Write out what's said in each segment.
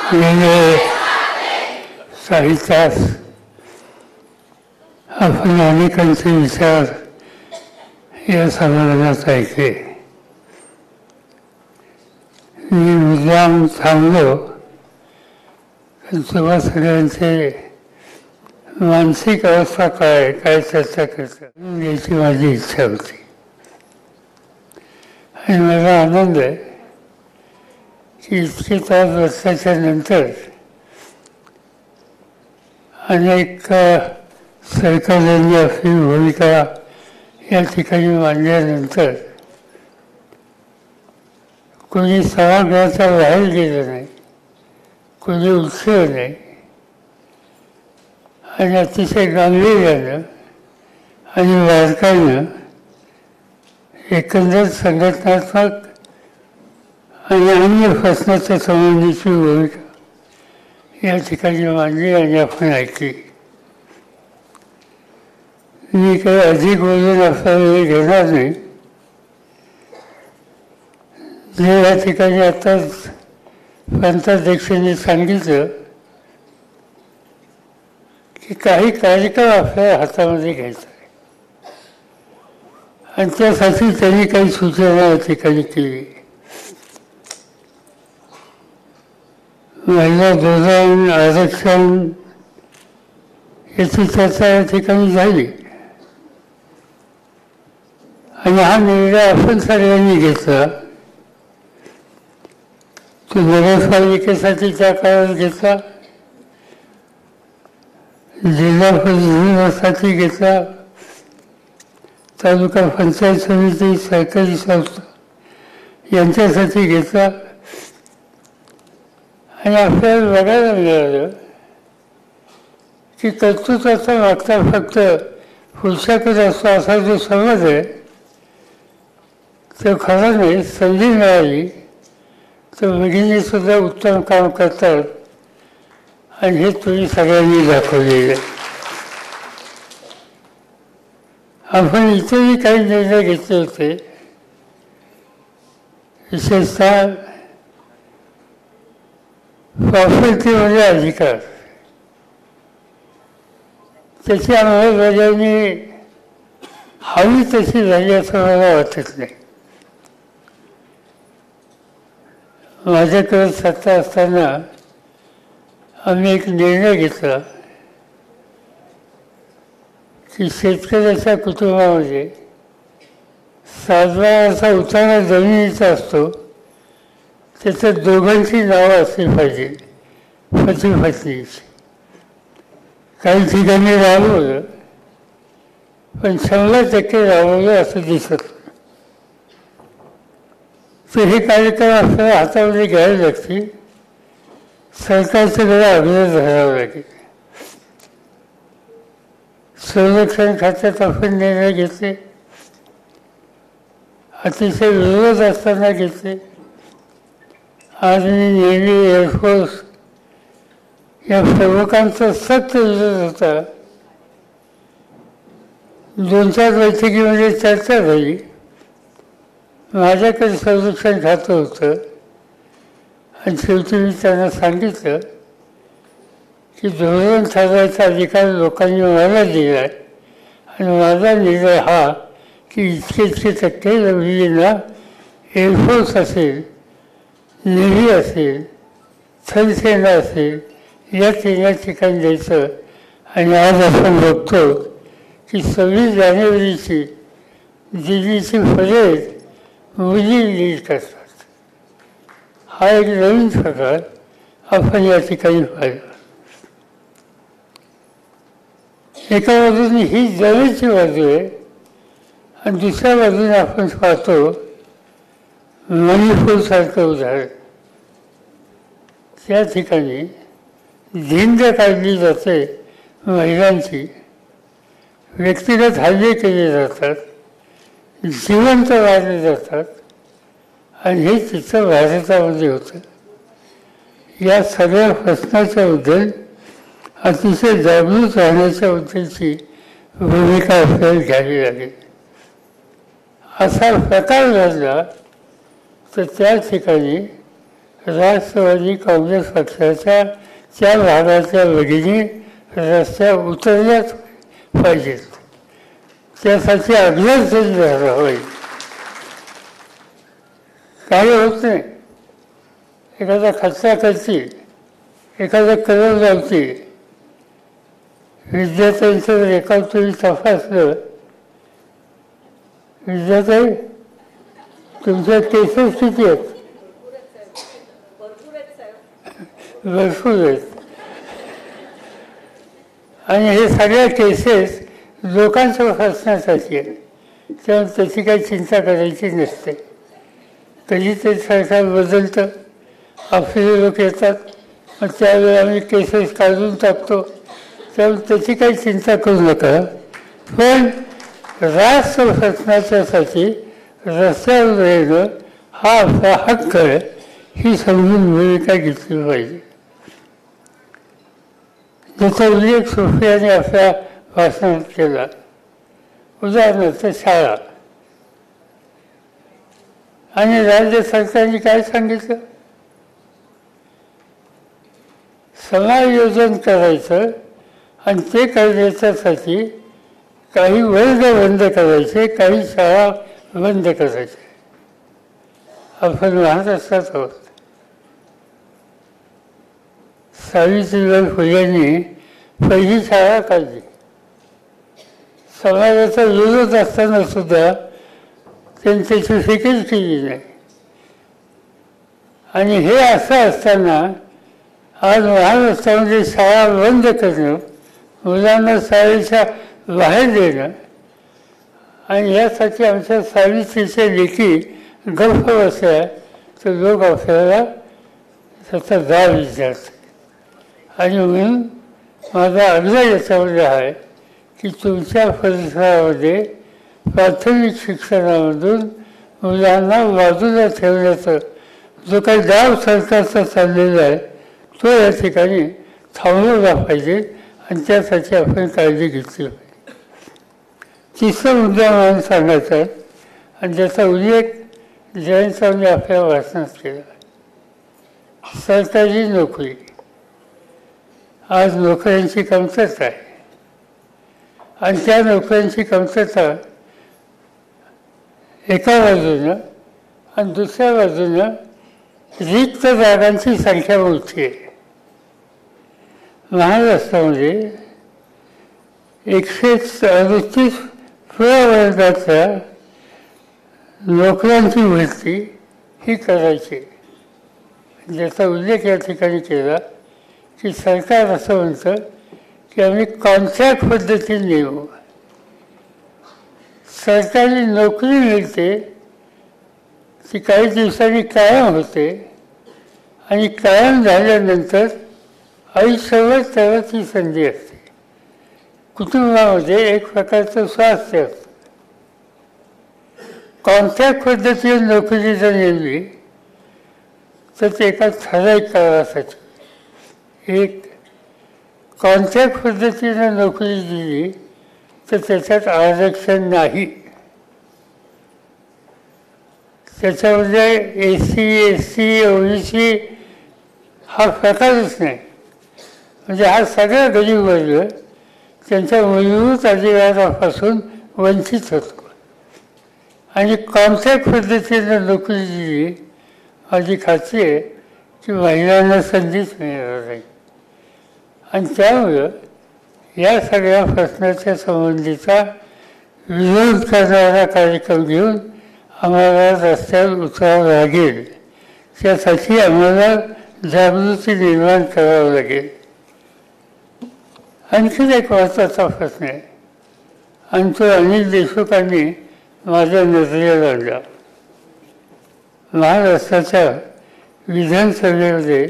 गेले साहित्यात आपण अनेकांचे विचार या समाजात ऐकले. मी मुद्दाम थांबलो तेव्हा सगळ्यांचे मानसिक अवस्था काय चर्चा करतात याची माझी इच्छा होती. आणि मला आनंद आहे की इतके 5 वर्षाच्या नंतर अनेक सरकारने आपली भूमिका या ठिकाणी मांडल्यानंतर कोणी सभागृहाच्या बाहेर गेलं नाही, कोणी उठलं नाही आणि अतिशय गांभीर्यानं आणि बारकाईनं एकंदर संघटनात्मक आणि अन्य प्रश्नाच्या संबंधीची भूमिका या ठिकाणी मांडली आणि आपण ऐकली. मी काही अधिक बोलून आपला वेळ घेणार नाही. जे या ठिकाणी आताच प्रांताध्यक्षांनी सांगितलं की काही कार्यक्रम आपल्या हातामध्ये घ्यायचा आहे आणि त्यासाठी त्यांनी काही सूचना या ठिकाणी केली. महिला धोरण, आरक्षण याची चर्चा या ठिकाणी झाली आणि हा निर्णय आपण सगळ्यांनी घेतला. तो नगरपालिकेसाठी त्या काळात घेतला, जिल्हा परिषदेसाठी घेतला, तालुका पंचायत समिती, सरकारी संस्था यांच्यासाठी घेतला. आणि आपल्याला बघायला मिळालं की कर्तृत्वाचा मागचा फक्त पुरुषाकडे असतो असा जो समज आहे तो खरा नाही. संधी मिळाली तर मुलींनीसुद्धा उत्तम काम करतात आणि हे तुम्ही सगळ्यांनी दाखवलेलं आहे. आपण इतरही काही निर्णय घेतले होते, विशेषतः प्रॉपर्टीमध्ये अधिकार त्याची अंमलबजावणी हवी तशी झाली असं मला वाटत नाही. माझ्याकडे सत्ता असताना आम्ही एक निर्णय घेतला की शेतकऱ्याच्या कुटुंबामध्ये 7/12 उतारा जमिनीचा असतो, त्याच्यात दोघांची नावं असली पाहिजे, पती पत्नीची. काही ठिकाणी राबवलं पण 100% राबवलं असं दिसत. तर हे कार्यक्रम आपल्याला हातामध्ये घ्यावे लागतील, सरकारच्याकडे आग्रह धरावा लागेल. संरक्षण खात्यात आपण निर्णय घेतले, अतिशय विरोध असताना घेतले. आर्मी, नेव्ही, एअरफोर्स या प्रमुखांचा सक्त विरोध होता. 2-4 बैठकीमध्ये चर्चा झाली. माझ्याकडे संरक्षण खातं होतं आणि शेवटी मी त्यांना सांगितलं की धोरण ठरवायचा अधिकार लोकांनी मला दिला आहे आणि माझा निर्णय हा की इतके टक्के मुलींना एअरफोर्स असेल, नेव्ही असेल, थलसेना असेल या ठिकाणी द्यायचं. आणि आज आपण बघतो की 26 जानेवारीची दिल्लीची परेड मुली लीड करतात. हा एक नवीन प्रकार आपण या ठिकाणी पाहिला. एका बाजूने ही जमेची बाजू आहे आणि दुसऱ्या बाजूने आपण पाहतो मणिपूरसारखं उदाहरण. त्या ठिकाणी धिंड काढली जाते महिलांची, व्यक्तिगत हल्ले केले जातात, जिवंत मारले जातात आणि हे चित्र भारतामध्ये होतं. या सगळ्या प्रश्नाच्याबद्दल अतिशय जागृत राहण्याच्याबद्दलची भूमिका आपल्याला घ्यावी लागेल. असा प्रकार घडला तर त्या ठिकाणी राष्ट्रवादी काँग्रेस पक्षाच्या त्या भागातल्या भगिनी रस्त्यावर उतरल्याच पाहिजेत. त्यासाठी अग्रज झाला पाहिजे. काही होत नाही. एखादा खर्चा करते, एखादा करत लावते. विद्यार्थ्यांचं रेकॉर्ड तुम्ही तपासलं, विद्यार्थी तुमच्या केसेस किती आहेत? भरपूर आहेत. आणि हे सगळ्या केसेस लोकांच्या फसण्यासाठी आहे. त्यामुळे त्याची काही चिंता करायची नसते. कधी ते सरकार बदलतं, आपले लोक येतात, मग त्यावेळी आम्ही केसेस काढून टाकतो. त्यामुळे त्याची काही चिंता करू नका. पण राष्ट्र शासनाच्यासाठी रस्त्यावर येणं हा आपला हक्क आहे, ही समजून भूमिका घेतली पाहिजे. ज्याचा उल्लेख सोफियाने आपल्या भाषणात केला. उदाहरणार्थ शाळा. आणि राज्य सरकारने काय सांगितलं? समायोजन करायचं आणि ते करण्याच्यासाठी काही वर्ग बंद करायचे, काही शाळा बंद करायचे. आपण महाराष्ट्रात आहोत. सावित्रीबाई फुलेंनी पहिली शाळा काढली. समाजाचा विरोध असताना सुद्धा त्यांनी त्याची फिकीर केली नाही. आणि हे असं असताना आज महाराष्ट्रामध्ये शाळा बंद करणं, मुलांना शाळेच्या बाहेर देणं, आणि यासाठी आमच्या सावित्रीच्या लेखी गप्प बसल्या तर लोक आपल्याला त्याचा जाब विचारतात. आणि म्हणून माझा आग्रह याच्यामध्ये आहे की तुमच्या परिसरामध्ये प्राथमिक शिक्षणामधून मुलांना बाजूला ठेवण्याचा जो काही दाव सरकारचा चाललेला आहे तो या ठिकाणी थांबवला पाहिजे आणि त्यासाठी आपण काळजी घेतली पाहिजे. तिसरा मुद्दा मला सांगायचा आहे आणि त्याचा उल्लेख जयंत सावंत आपल्या भाषणात केला. सरकारी नोकरी. आज नोकऱ्यांची कमतरता आहे आणि त्या नोकऱ्यांची कमतरता एका बाजूनं आणि दुसऱ्या बाजूनं रिक्त जागांची संख्या मोठी आहे. महाराष्ट्रामध्ये 138 प्रवर्गाच्या नोकऱ्यांची भरती ही करायची. ज्याचा उल्लेख या ठिकाणी केला की सरकार असं म्हणतं की आम्ही कॉन्ट्रॅक्ट पद्धतीने येऊ. सरकारी नोकरी मिळते ती काही दिवसांनी कायम होते आणि कायम झाल्यानंतर आयुष्यभर त्याला ती संधी असते. कुटुंबामध्ये एक प्रकारचं स्वास्थ्य असतं. कॉन्ट्रॅक्ट पद्धतीने नोकरी जर नेली तर ते एका ठराविक काळासाठी. एक कॉन्ट्रॅक्ट पद्धतीने नोकरी दिली तर त्याच्यात आरक्षण नाही. त्याच्यामध्ये SC, ST, OBC हा प्रकारच नाही. म्हणजे हा सगळा गरीब वर्ग त्यांच्या मूलभूत अधिकारापासून वंचित होतो. आणि कॉन्ट्रॅक्ट पद्धतीने नोकरी दिली माझी खात्री आहे की महिलांना संधीच मिळणार नाही. आणि त्यामुळं या सगळ्या प्रश्नाच्या संबंधीचा विरोध करणारा कार्यक्रम घेऊन आम्हाला रस्त्यावर उतरावं लागेल. त्यासाठी आम्हाला जागृती निर्माण करावं लागेल. आणखीन एक महत्त्वाचा प्रश्न आहे आणि तो अनिल देशमुखांनी माझ्या नजरेला आणला. महाराष्ट्राच्या विधानसभेमध्ये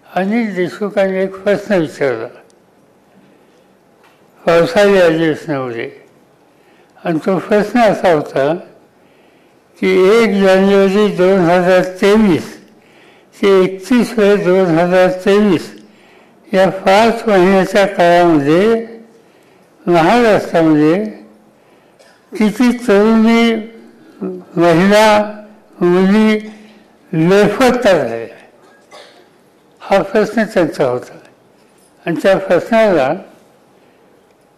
अनिल देशमुखांनी एक प्रश्न विचारला पावसाळी अधिवेशनामध्ये. आणि तो प्रश्न असा होता की 1 जानेवारी 2023 ते 31 मे 2023 या 5 महिन्याच्या काळामध्ये महाराष्ट्रामध्ये किती तरुणी, महिला, मुली बेपत्ता झाल्या. हा प्रश्न त्यांचा होता. आणि त्या प्रश्नाला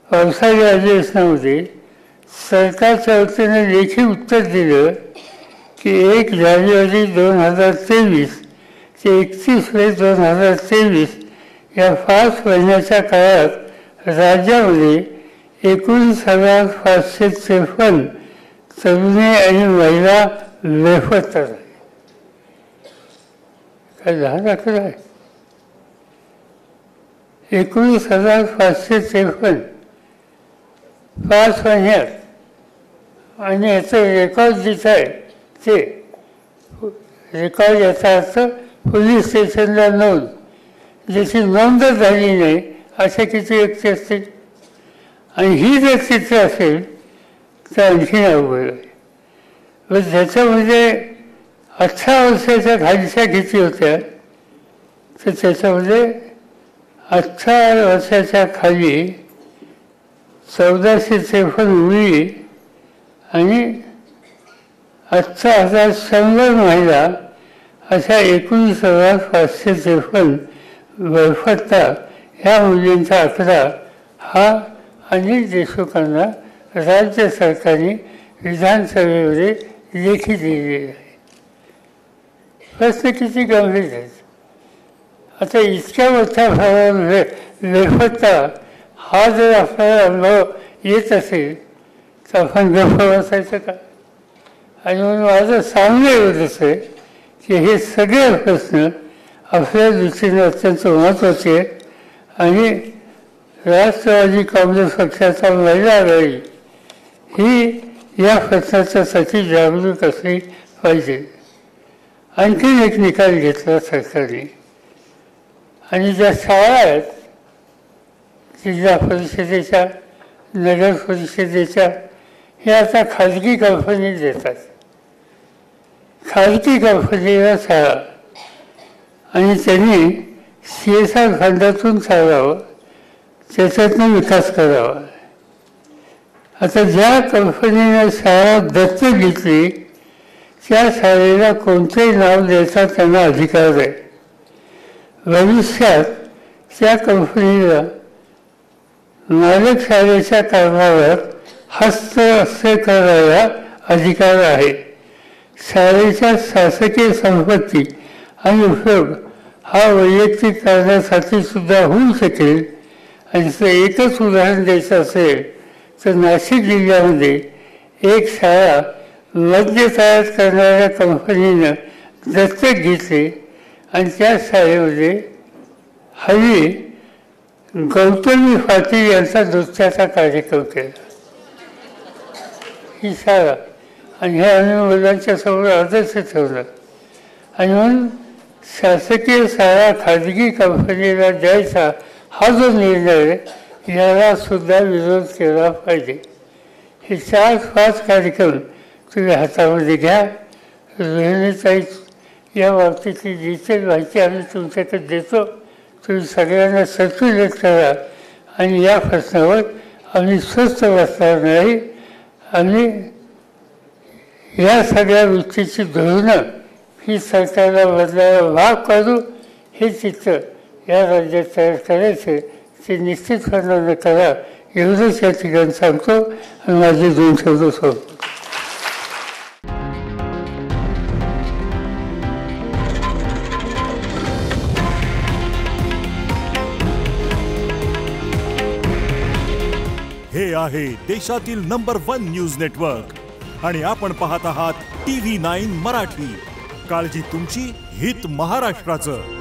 पावसाळी अधिवेशनामध्ये सरकारच्या वतीने लेखी उत्तर दिलं की 1 जानेवारी 2023 ते 31 मे 2023 या 5 महिन्याच्या काळात राज्यामध्ये 19,553 तरुणी आणि महिला बेपत्ता झाल्या. काय लहान आकडा आहे? 19,553 5 महिन्यात. आणि याचं रेकॉर्ड जिथं आहे ते रेकॉर्ड याचा अर्थ पोलीस स्टेशनला नोंद, ज्याची नोंदच झाली नाही अशा किती व्यक्ती असतील. आणि ही जर चित्र असेल तर आणखीन अवघड आहे. व ज्याच्यामध्ये 18 वर्षाच्या खालच्या किती होत्या तर त्याच्यामध्ये 18 वर्षाच्या खाली 1453 मुली आणि 18,100 महिला अशा 19,553 बेपत्ता ह्या मुलींचा आकडा हा अनिल देशमुखांना राज्य सरकारने विधानसभेमध्ये लेखी दिलेला आहे. प्रश्न किती गंभीर आहेत. आता इतक्या मोठ्या प्रमाणावर बेपत्ता हा जर आपल्याला अनुभव येत असेल तर आपण गप्प बसायचं का? आणि म्हणून माझं सांगणं एवढंच आहे की हे सगळे प्रश्न आपल्या दृष्टीने अत्यंत महत्त्वाचे आहेत. आणि राष्ट्रवादी काँग्रेस पक्षाचा महिला आघाडी ही या प्रश्नाच्यासाठी जागरूक असली पाहिजे. आणखीन एक निकाल घेतला सरकारने. आणि ज्या शाळा आहेत जिल्हा परिषदेच्या, नगर परिषदेच्या, हे आता खाजगी कंपनी देतात. खाजगी कंपनीला शाळा आणि त्यांनी CSR फंडातून चालवावं, त्याच्यातनं विकास करावा. आता ज्या कंपनीने शाळा दत्तक घेतली त्या शाळेला कोणतेही नाव द्यायचा त्यांना अधिकार आहे. भविष्यात त्या कंपनीला मालक शाळेच्या कारभारात हस्तक्षेप करायला अधिकार आहे. शाळेच्या शासकीय संपत्ती आणि उपयोग हा वैयक्तिक कारणासाठी सुद्धा होऊ शकेल. आणि जर एकच उदाहरण द्यायचं असेल तर नाशिक जिल्ह्यामध्ये एक शाळा मद्य तयार करणाऱ्या कंपनीनं दत्तक घेतली आणि त्या शाळेमध्ये हल्ली गौतमी पाटील यांचा नृत्याचा कार्यक्रम केला. ही शाळा आणि ह्या आम्ही मुलांच्या समोर आदर्श ठेवला. आणि म्हणून शासकीय शाळा खाजगी कंपनीला द्यायचा हा जो निर्णय आहे याला सुद्धा विरोध केला पाहिजे. हे 4-5 कार्यक्रम तुम्ही हातामध्ये घ्या. रोहिणीताई या बाबतीतली डिटेल माहिती आम्ही तुमच्याकडे देतो. तुम्ही सगळ्यांना सर्क्युलेट करा आणि या प्रश्नावर आम्ही स्वस्थ बसणार नाही. आम्ही या सगळ्या गोष्टीची धोरणं ही सरकारला बदलायला भाग पाडू. हे चित्र या राज्यात तयार करायचे ते निश्चितपणानं करा एवढंच या ठिकाणी सांगतो आणि माझे 2 शब्द सोडतो. हे आहे देशातील नंबर 1 न्यूज नेटवर्क आणि आपण पाहत आहात TV9 मराठी. काळजी तुमची, हित महाराष्ट्राचं.